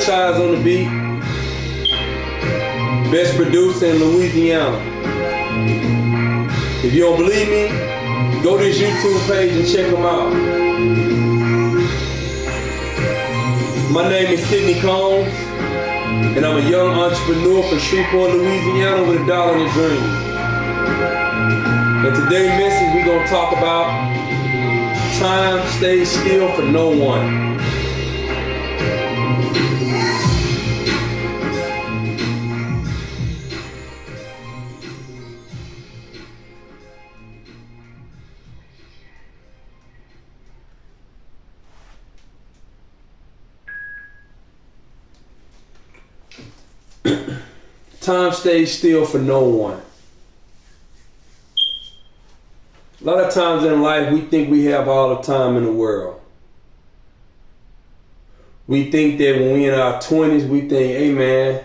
franchise on the beat, best producer in Louisiana. If you don't believe me, go to his YouTube page and check him out. My name is Sidney Combs, and I'm a young entrepreneur from Shreveport, Louisiana with $1 and a dream. And today's message, we're going to talk about time stays still for no one. Time stays still for no one. A lot of times in life, we think we have all the time in the world. We think that when we're in our 20s, we think, hey man,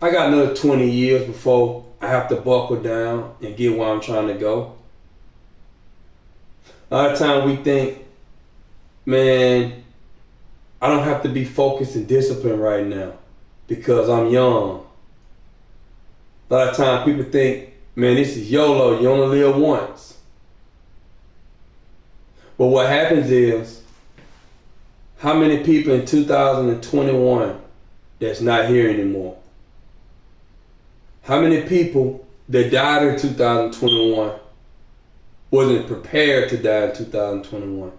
I got another 20 years before I have to buckle down and get where I'm trying to go. A lot of times we think, man, I don't have to be focused and disciplined right now because I'm young. A lot of times people think, man, this is YOLO, you only live once. But what happens is, how many people in 2021 that's not here anymore? How many people that died in 2021 wasn't prepared to die in 2021?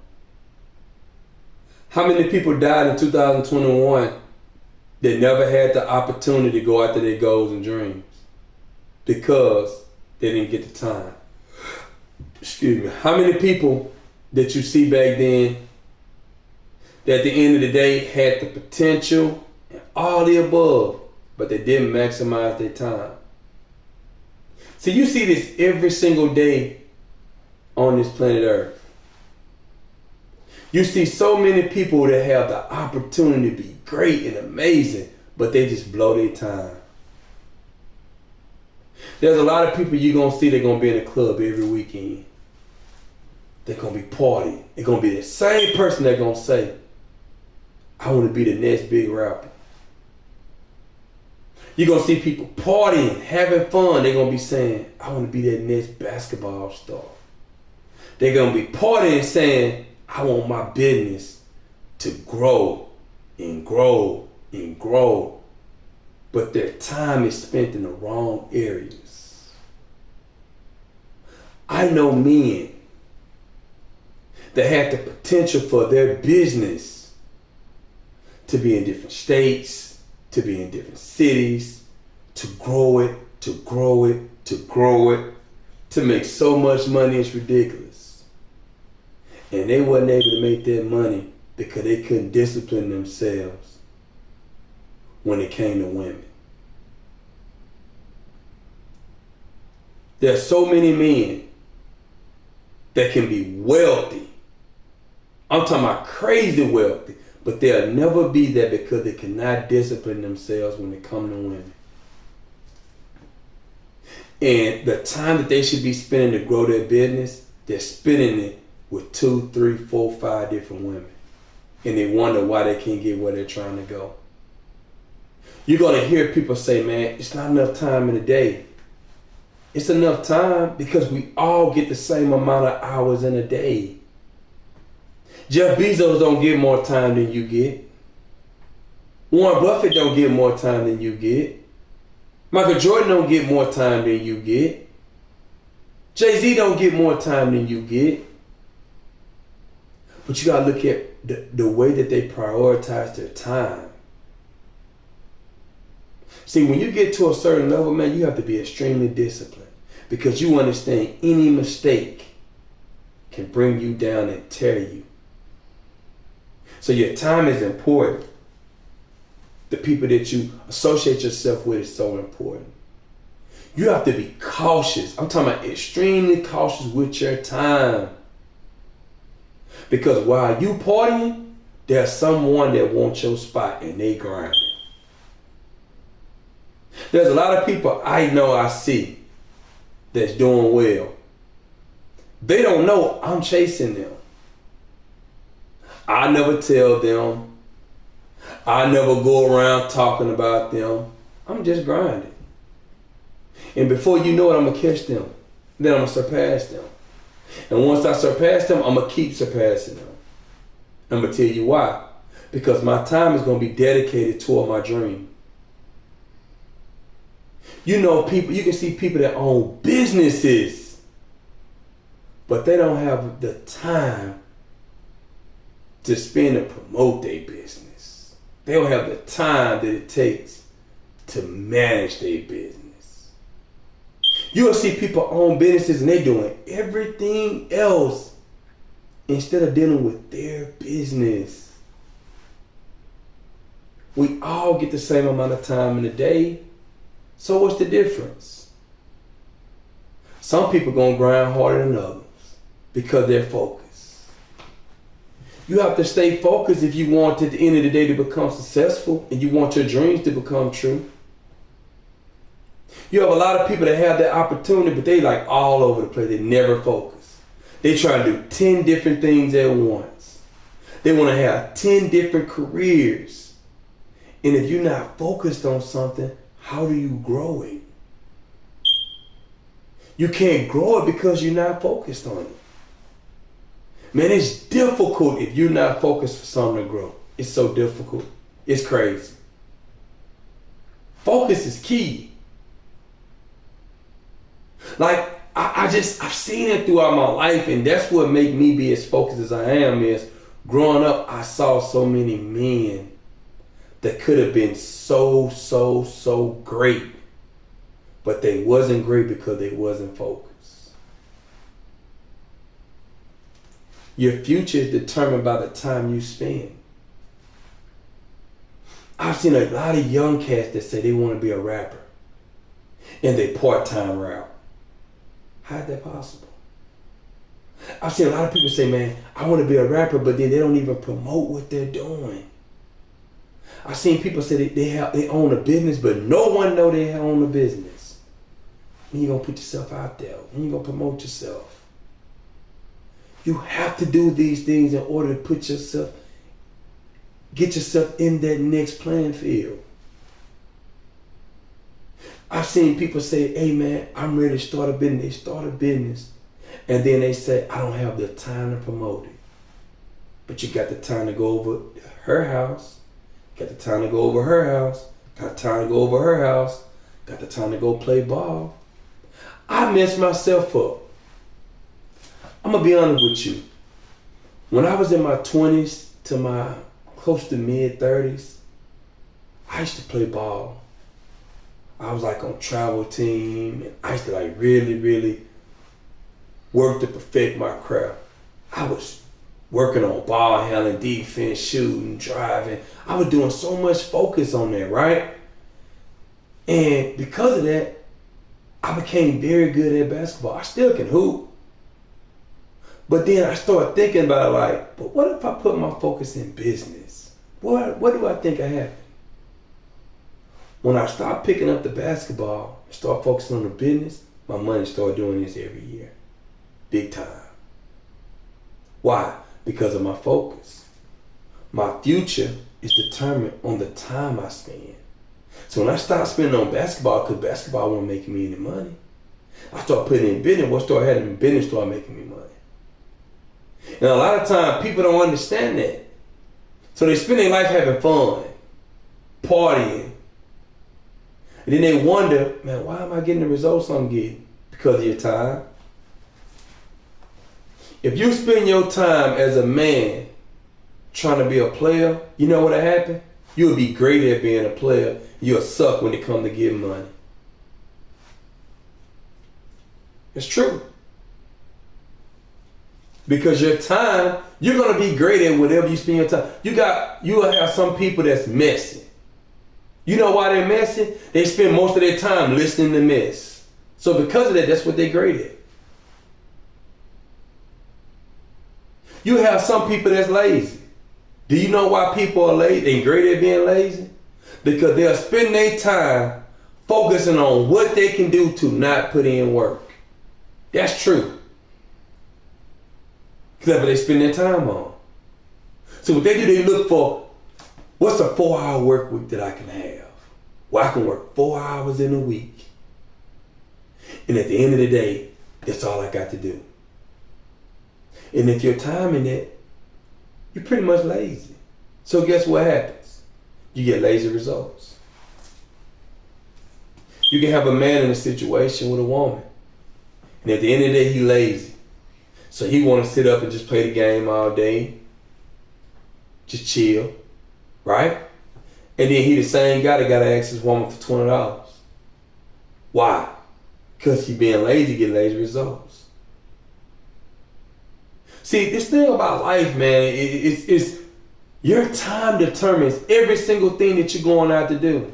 How many people died in 2021 that never had the opportunity to go after their goals and dreams because they didn't get the time? Excuse me. How many people that you see back then that at the end of the day had the potential and all the above, but they didn't maximize their time? See, you see this every single day on this planet Earth. You see so many people that have the opportunity to be great and amazing, but they just blow their time. There's a lot of people you're going to see, they're going to be in a club every weekend. They're going to be partying. They're going to be the same person that's going to say, I want to be the next big rapper. You're going to see people partying, having fun. They're going to be saying, I want to be that next basketball star. They're going to be partying saying, I want my business to grow and grow and grow. But their time is spent in the wrong areas. I know men that had the potential for their business to be in different states, to be in different cities, to grow it, to grow it, to grow it, to make so much money it's ridiculous. And they wasn't able to make that money because they couldn't discipline themselves when it came to women. There's so many men that can be wealthy. I'm talking about crazy wealthy, but they'll never be there because they cannot discipline themselves when it comes to women. And the time that they should be spending to grow their business, they're spending it with 2, 3, 4, 5 different women. And they wonder why they can't get where they're trying to go. You're going to hear people say, man, it's not enough time in the day. It's enough time because we all get the same amount of hours in a day. Jeff Bezos don't get more time than you get. Warren Buffett don't get more time than you get. Michael Jordan don't get more time than you get. Jay-Z don't get more time than you get. But you gotta look at the way that they prioritize their time. See, when you get to a certain level, man, you have to be extremely disciplined because you understand any mistake can bring you down and tear you. So your time is important. The people that you associate yourself with is so important. You have to be cautious. I'm talking about extremely cautious with your time. Because while you partying, there's someone that wants your spot and they grinding. There's a lot of people I know, I see, that's doing well. They don't know I'm chasing them. I never tell them. I never go around talking about them. I'm just grinding. And before you know it, I'm going to catch them. Then I'm going to surpass them. And once I surpass them, I'm going to keep surpassing them. I'm going to tell you why. Because my time is going to be dedicated toward my dream. You know, people, you can see people that own businesses, but they don't have the time to spend to promote their business. They don't have the time that it takes to manage their business. You'll see people own businesses and they're doing everything else instead of dealing with their business. We all get the same amount of time in a day. So what's the difference? Some people gonna grind harder than others because they're focused. You have to stay focused if you want at the end of the day to become successful and you want your dreams to become true. You have a lot of people that have that opportunity, but they like all over the place. They never focus. They try to do 10 different things at once. They want to have 10 different careers. And if you're not focused on something, how do you grow it? You can't grow it because you're not focused on it. Man, it's difficult if you're not focused for something to grow. It's so difficult. It's crazy. Focus is key. Like, I've seen it throughout my life, and that's what made me be as focused as I am is growing up, I saw so many men that could have been so great, but they wasn't great because they wasn't focused. Your future is determined by the time you spend. I've seen a lot of young cats that say they want to be a rapper and they part-time route. How's that possible? I've seen a lot of people say, man, I want to be a rapper, but then they don't even promote what they're doing. I've seen people say they own a business, but no one know they own a business. When you gonna put yourself out there? When you gonna promote yourself? You have to do these things in order to get yourself in that next playing field. I've seen people say, hey man, I'm ready to start a business. They start a business, and then they say, I don't have the time to promote it. But you got the time to go over her house, got the time to go over her house, got the time to go over her house, got the time to go play ball. I messed myself up. I'm gonna be honest with you. When I was in my 20s to my close to mid 30s, I used to play ball. I was like on travel team, and I used to like really work to perfect my craft. I was working on ball handling, defense, shooting, driving. I was doing so much focus on that, right? And because of that, I became very good at basketball. I still can hoop. But then I started thinking about it like, but what if I put my focus in business? What do I think I have? When I stopped picking up the basketball and start focusing on the business, my money started doing this every year. Big time. Why? Because of my focus. My future is determined on the time I spend. So when I stopped spending on basketball, because basketball wasn't making me any money, I started putting in business. What started happening? Business started making me money. And a lot of times people don't understand that. So they spend their life having fun, partying. And then they wonder, man, why am I getting the results I'm getting? Because of your time. If you spend your time as a man trying to be a player, you know what'll happen? You'll be great at being a player. You'll suck when it comes to getting money. It's true. Because your time, you're gonna be great at whatever you spend your time. You'll have some people that's messy. You know why they're messy? They spend most of their time listening to mess. So because of that, that's what they're great at. You have some people that's lazy. Do you know why people are lazy and great at being lazy? Because they'll spend their time focusing on what they can do to not put in work. That's true. Because that's what they spend their time on. So what they do, they look for What's a 4-hour work week that I can have? Well, I can work 4 hours in a week. And at the end of the day, that's all I got to do. And if you're timing it, you're pretty much lazy. So guess what happens? You get lazy results. You can have a man in a situation with a woman. And at the end of the day, he lazy. So he want to sit up and just play the game all day. Just chill. Right? And then he the same guy that got to ask his woman for $20. Why? Because he being lazy, get lazy results. See, this thing about life, man, it's your time determines every single thing that you're going out to do.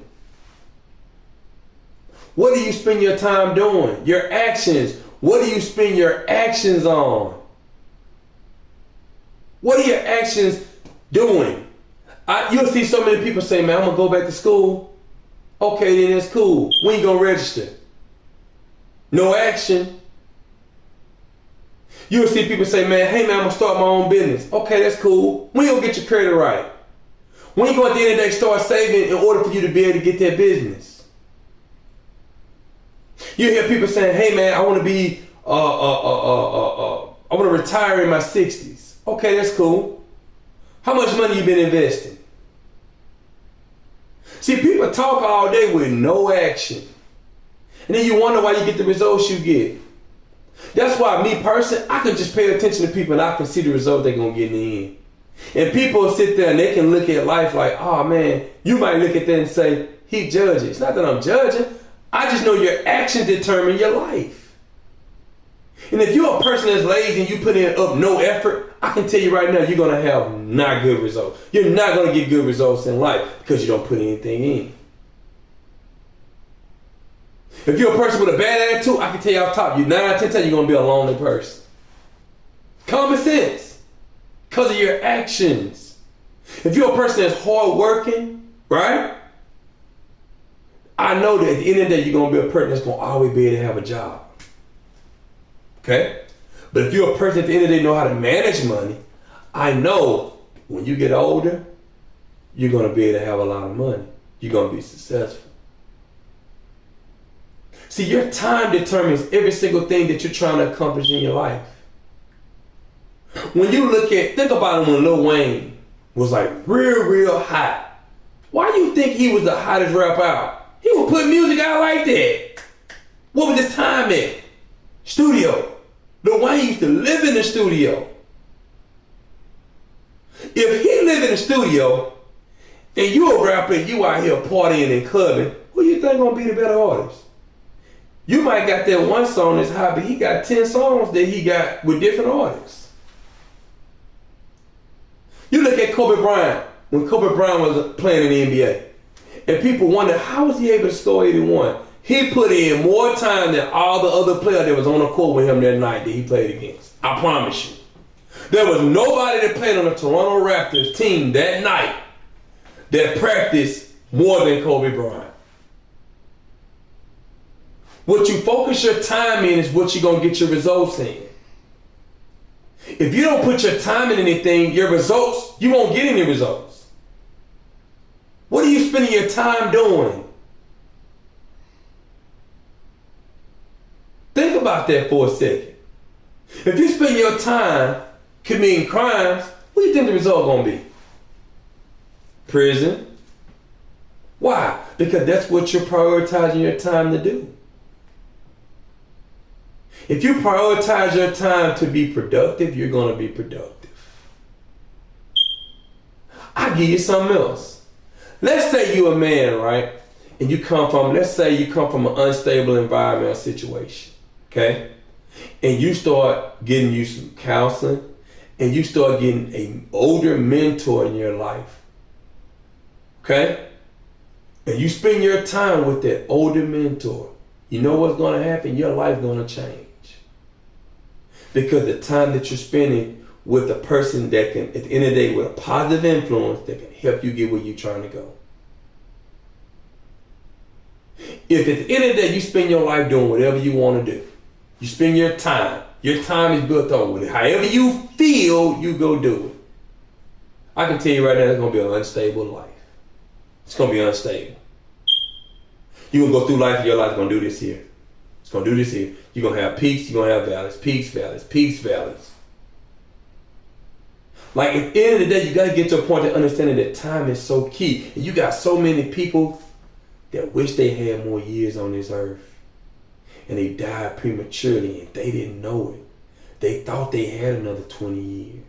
What do you spend your time doing? Your actions. What do you spend your actions on? What are your actions doing? You'll see so many people say, man, I'm going to go back to school. Okay, then that's cool. When you going to register? No action. You'll see people say, man, hey, man, I'm going to start my own business. Okay, that's cool. When you going to get your credit right? When you going to at the end of the day start saving in order for you to be able to get that business? You hear people saying, hey, man, I want to be, I want to retire in my 60s. Okay, that's cool. How much money you been investing? See, people talk all day with no action. And then you wonder why you get the results you get. That's why me personally, I can just pay attention to people and I can see the result they're going to get in the end. And people sit there and they can look at life like, oh man, you might look at that and say, he judges. It's not that I'm judging. I just know your actions determine your life. And if you're a person that's lazy and you put in up no effort, I can tell you right now, you're going to have not good results. You're not going to get good results in life because you don't put anything in. If you're a person with a bad attitude, I can tell you off top, 9 out of 10 times you're going to be a lonely person. Common sense. Because of your actions. If you're a person that's hardworking, right? I know that at the end of the day, you're going to be a person that's going to always be able to have a job. Okay? But if you're a person at the end of the day know how to manage money, I know when you get older, you're going to be able to have a lot of money. You're going to be successful. See, your time determines every single thing that you're trying to accomplish in your life. When you think about it when Lil Wayne was like real hot. Why do you think he was the hottest rapper out? He would put music out like that. What was his time at? Studio. Lil Wayne used to live in the studio. If he lived in the studio and you a rapper and you out here partying and clubbing, who you think gonna be the better artist? You might got that one song that's hot, but he got 10 songs that he got with different artists. You look at Kobe Bryant, when Kobe Bryant was playing in the NBA, and people wonder, how was he able to score 81? He put in more time than all the other players that was on the court with him that night that he played against. I promise you. There was nobody that played on the Toronto Raptors team that night that practiced more than Kobe Bryant. What you focus your time in is what you're going to get your results in. If you don't put your time in anything, your results, you won't get any results. What are you spending your time doing? Think about that for a second. If you spend your time committing crimes, what do you think the result going to be? Prison. Why? Because that's what you're prioritizing your time to do. If you prioritize your time to be productive, you're going to be productive. I'll give you something else. Let's say you're a man, right? And let's say you come from an unstable environmental situation, okay? And you start getting you some counseling, and you start getting an older mentor in your life, okay? And you spend your time with that older mentor. You know what's going to happen? Your life's going to change. Because the time that you're spending with a person that can, at the end of the day, with a positive influence that can help you get where you're trying to go. If at the end of the day you spend your life doing whatever you want to do, you spend your time is built on with it. However you feel, you go do it. I can tell you right now, it's going to be an unstable life. It's gonna be unstable. You're gonna go through life and your life's gonna do this here. It's gonna do this here. You're gonna have peaks, you're gonna have valleys, peaks, valleys, peaks, valleys. Like at the end of the day, you gotta get to a point of understanding that time is so key. And you got so many people that wish they had more years on this earth. And they died prematurely and they didn't know it. They thought they had another 20 years.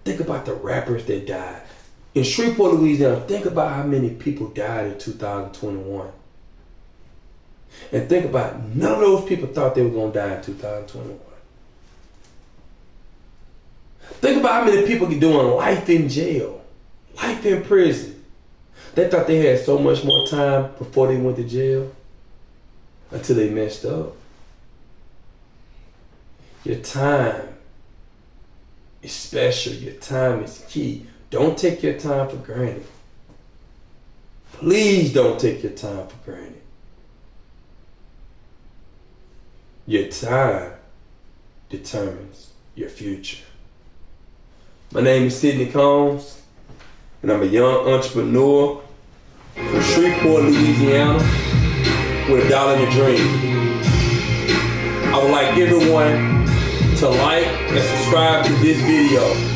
Think about the rappers that died. In Shreveport, Louisiana, think about how many people died in 2021. And think about none of those people thought they were going to die in 2021. Think about how many people are doing life in jail, life in prison. They thought they had so much more time before they went to jail until they messed up. Your time is special. Your time is key. Don't take your time for granted. Please don't take your time for granted. Your time determines your future. My name is Sidney Combs, and I'm a young entrepreneur from Shreveport, Louisiana, with a dollar and a dream. I would like everyone to like and subscribe to this video.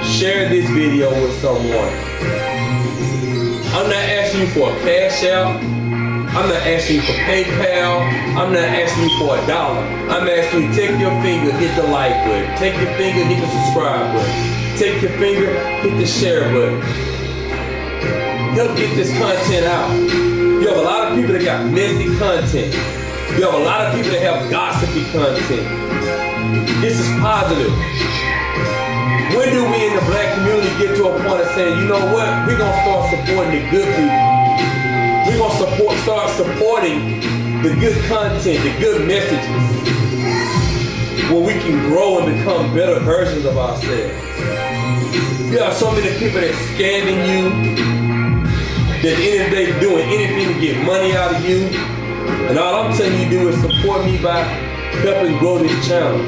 Share this video with someone. I'm not asking you for a cash out. I'm not asking you for PayPal. I'm not asking you for $1. I'm asking you to take your finger, hit the like button. Take your finger, hit the subscribe button. Take your finger, hit the share button. Help get this content out. You have a lot of people that got messy content. You have a lot of people that have gossipy content. This is positive. When do we in the black community get to a point of saying, you know what, we're going to start supporting the good people. We're going to start supporting the good content, the good messages, where we can grow and become better versions of ourselves. You have so many people that's scamming you, that at the end of the day doing anything to get money out of you. And all I'm telling you to do is support me by helping grow this channel.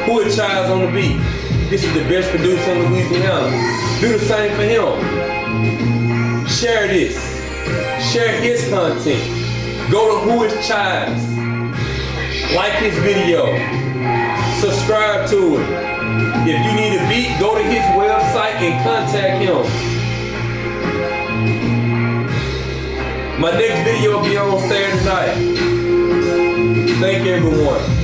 Who is Childs on the beat? This is the best producer in Louisiana. Do the same for him. Share this. Share his content. Go to Who is Childs. Like his video. Subscribe to it. If you need a beat, go to his website and contact him. My next video will be on Saturday night. Thank you, everyone.